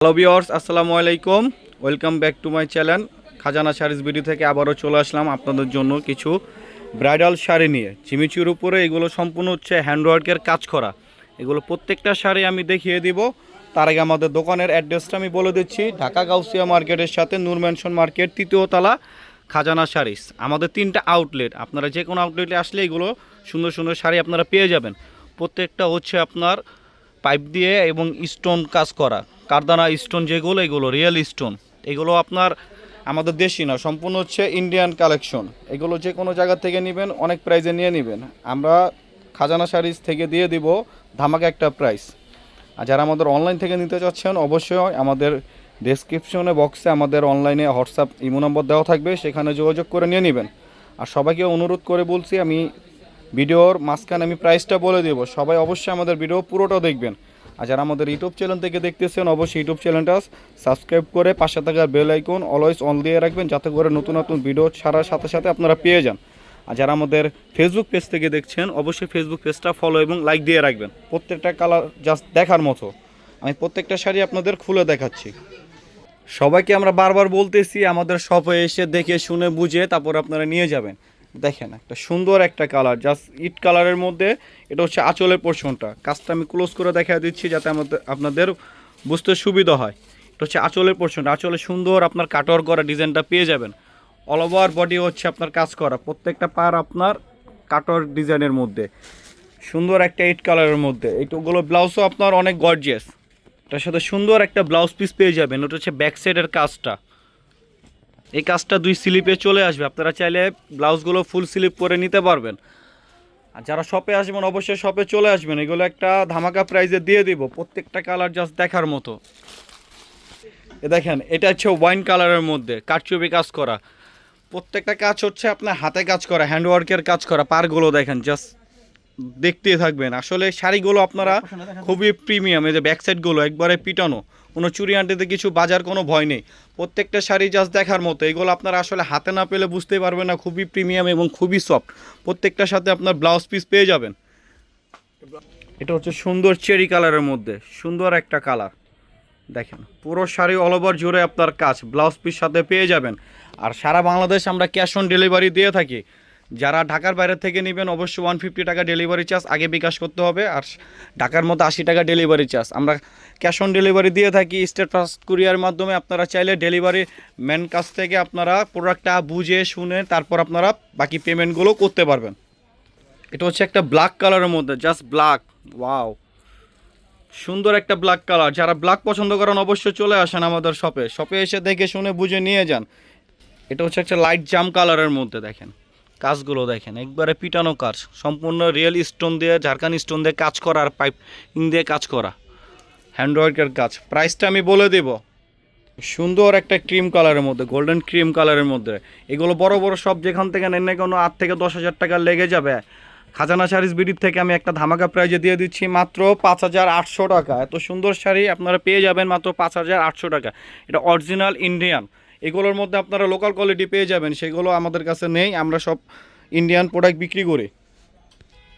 Hello viewers, আসসালামু আলাইকুম। Welcome back to my channel খাজানা শাড়িজ ভিডিও থেকে আবারও চলে আসলাম আপনাদের জন্য কিছু ব্রাইডাল শাড়ি নিয়ে। জিমিচুর উপরে এগুলো সম্পূর্ণ হচ্ছে হ্যান্ডওয়ার্কের কাজ করা। এগুলো প্রত্যেকটা শাড়ি আমি দেখিয়ে দিব। তার আগে আমাদের দোকানের অ্যাড্রেসটা আমি বলে দিচ্ছি। ঢাকা গাউসিয়া মার্কেটের সাথে নূর ম্যানশন মার্কেট, তৃতীয় তলা, খাজানা শাড়িজ। আমাদের 3টা আউটলেট, আপনারা যে কোনো আউটলেটে আসলে এগুলো সুন্দর সুন্দর শাড়ি আপনারা পেয়ে যাবেন। প্রত্যেকটা হচ্ছে আপনার পাইপ দিয়ে এবং স্টোন কাজ করা, কারদানা স্টোন যেগুলো, এগুলো রিয়েল স্টোন। এগুলো আপনার আমাদের দেশি না, সম্পূর্ণ হচ্ছে ইন্ডিয়ান কালেকশন। এগুলো যে কোনো জায়গা থেকে নেবেন, অনেক প্রাইজে নিয়ে নেবেন। আমরা খাজানা শাড়িজ থেকে দিয়ে দিব ধামাকা একটা প্রাইস। আর যারা আমাদের অনলাইন থেকে নিতে চাচ্ছেন, অবশ্যই আমাদের ডেসক্রিপশনে বক্সে আমাদের অনলাইনে হোয়াটসঅ্যাপ ইমো নম্বর দেওয়া থাকবে, সেখানে যোগাযোগ করে নিয়ে নেবেন। আর সবাইকে অনুরোধ করে বলছি, আমি ভিডিওর মাঝখানে আমি প্রাইসটা বলে দেবো, সবাই অবশ্যই আমাদের ভিডিও পুরোটা দেখবেন। আর যারা আমাদের ইউটিউব চ্যানেল থেকে দেখতেছেন, অবশ্যই ইউটিউব চ্যানেলটা সাবস্ক্রাইব করে পাশে থাকা বেল আইকন অলওয়েজ অন দিয়ে রাখবেন, যাতে করে নতুন নতুন ভিডিও ছাড়ার সাথে সাথে আপনারা পেয়ে যান। আর যারা আমাদের ফেসবুক পেজ থেকে দেখছেন, অবশ্যই ফেসবুক পেজটা ফলো এবং লাইক দিয়ে রাখবেন। প্রত্যেকটা কালার জাস্ট দেখার মতো। আমি প্রত্যেকটা শাড়ি আপনাদের খুলে দেখাচ্ছি। সবাইকে আমরা বারবার বলতেছি, আমাদের শপে এসে দেখে শুনে বুঝে তারপর আপনারা নিয়ে যাবেন। দেখেন একটা সুন্দর একটা কালার, জাস্ট ইট কালারের মধ্যে। এটা হচ্ছে আঁচলের পোর্শনটা। কাজটা আমি ক্লোজ করে দেখা দিচ্ছি যাতে আপনাদের বুঝতে সুবিধা হয়। এটা হচ্ছে আঁচলের পোর্শনটা। আঁচলে সুন্দর আপনার কাটওয়ার্ক করা ডিজাইনটা পেয়ে যাবেন। অল ওভার বডি হচ্ছে আপনার কাজ করা, প্রত্যেকটা পার আপনার কাটওয়ার্ক ডিজাইনের মধ্যে, সুন্দর একটা ইট কালারের মধ্যে। এইগুলো ব্লাউজও আপনার অনেক গর্জিয়াস। এটার সাথে সুন্দর একটা ব্লাউজ পিস পেয়ে যাবেন। ওটা হচ্ছে ব্যাক সাইডের কাজটা। এই কাজটা 2 স্লিপে চলে আসবে, আপনারা চাইলে ব্লাউজগুলো ফুল স্লিপ করে নিতে পারবেন। আর যারা শপে আসবেন, অবশ্যই শপে চলে আসবেন। এগুলো একটা ধামাকা প্রাইজে দিয়ে দিব। প্রত্যেকটা কালার জাস্ট দেখার মতো। দেখেন, এটা হচ্ছে ওয়াইন কালারের মধ্যে কারচুপি কাজ করা। প্রত্যেকটা কাজ হচ্ছে আপনার হাতে কাজ করা, হ্যান্ডওয়ার্কের কাজ করা। পারগুলো দেখেন, জাস্ট দেখতে থাকবেন। আসলে শাড়িগুলো আপনারা খুবই প্রিমিয়াম। এই যে ব্যাক সাইডগুলো একবারে পিটানো, কোনো চুরি আনটিতে কিছু বাজার কোনো ভয় নেই। প্রত্যেকটা শাড়ি জাস্ট দেখার মতো। এগুলো আপনারা আসলে হাতে না পেলে বুঝতে পারবেন না, খুবই প্রিমিয়াম এবং খুবই সফট। প্রত্যেকটার সাথে আপনার ব্লাউজ পিস পেয়ে যাবেন। এটা হচ্ছে সুন্দর চেরি কালারের মধ্যে, সুন্দর একটা কালার। দেখেন, পুরো শাড়ি অল ওভার জুড়ে আপনার কাজ, ব্লাউজ পিস সাথে পেয়ে যাবেন। আর সারা বাংলাদেশ আমরা ক্যাশ অন ডেলিভারি দিয়ে থাকি। যারা ঢাকার বাইরে থেকে নেবেন, অবশ্যই 150 টাকা ডেলিভারি চার্জ আগে বিকাশ করতে হবে। আর ঢাকার মধ্যে 80 টাকা ডেলিভারি চার্জ। আমরা ক্যাশ অন ডেলিভারি দিয়ে থাকি স্টেট ফাস্ট কুরিয়ার মাধ্যমে। আপনারা চাইলে ডেলিভারি ম্যান কাছ থেকে আপনারা প্রোডাক্টটা বুঝে শুনে তারপর আপনারা বাকি পেমেন্টগুলো করতে পারবেন। এটা হচ্ছে একটা ব্ল্যাক কালারের মধ্যে, জাস্ট ব্ল্যাক। ওয়াও, সুন্দর একটা ব্ল্যাক কালার। যারা ব্ল্যাক পছন্দ করেন, অবশ্যই চলে আসেন আমাদের শপে এসে দেখে শুনে বুঝে নিয়ে যান। এটা হচ্ছে একটা লাইট জাম কালারের মধ্যে। দেখেন কাজগুলো, দেখেন একবারে পিটানো কাজ, সম্পূর্ণ রিয়েল স্টোন দিয়ে, ঝাড়খান স্টোন দিয়ে কাজ করা আর পাইপিং দিয়ে কাজ করা, হ্যান্ডওয়ার্কের কাজ। প্রাইসটা আমি বলে দেব। সুন্দর একটা ক্রিম কালারের মধ্যে, গোল্ডেন ক্রিম কালারের মধ্যে। এগুলো বড় বড় সব যেখান থেকে নেন না কোনো 8 থেকে 10 হাজার টাকা লেগে যাবে। খাজানা শাড়িজ বিডির থেকে আমি একটা ধামাকা প্রাইজে দিয়ে দিচ্ছি মাত্র 5800 টাকা। এত সুন্দর শাড়ি আপনারা পেয়ে যাবেন মাত্র 5800 টাকা। এটা অরিজিনাল ইন্ডিয়ান। এগুলোর মধ্যে আপনারা লোকাল কোয়ালিটি পেয়ে যাবেন, সেগুলো আমাদের কাছে নেই। আমরা সব ইন্ডিয়ান প্রোডাক্ট বিক্রি করি।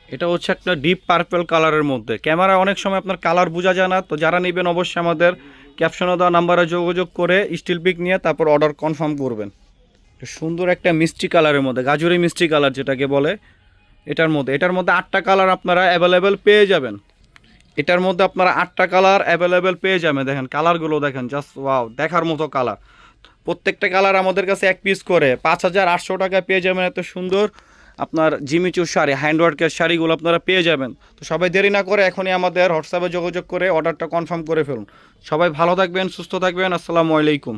এটা হচ্ছে একটা ডিপ পার্পল কালারের মধ্যে। ক্যামেরা অনেক সময় আপনার কালার বোঝা যায় না, তো যারা নেবেন অবশ্যই আমাদের ক্যাপশনে দেওয়া নাম্বারে যোগাযোগ করে স্টিল পিক নিয়ে তারপর অর্ডার কনফার্ম করবেন। সুন্দর একটা মিষ্টি কালারের মধ্যে, গাজরি মিষ্টি কালার যেটাকে বলে। এটার মধ্যে 8টা কালার আপনারা অ্যাভেলেবেল পেয়ে যাবেন। এটার মধ্যে আপনারা 8টা কালার অ্যাভেলেবেল পেয়ে যাবেন। দেখেন কালারগুলো, দেখেন জাস্ট ওয়াও, দেখার মতো কালার। প্রত্যেকটা কালার আমাদের কাছে এক পিস করে 5800 টাকায় পেয়ে যাবেন। এত সুন্দর আপনার জিমিচুর শাড়ি, হ্যান্ডওয়ার্কের শাড়িগুলো আপনারা পেয়ে যাবেন। তো সবাই দেরি না করে এখনই আমাদের হোয়াটসঅ্যাপে যোগাযোগ করে অর্ডারটা কনফার্ম করে ফেলুন। সবাই ভালো থাকবেন, সুস্থ থাকবেন। আসসালামু আলাইকুম।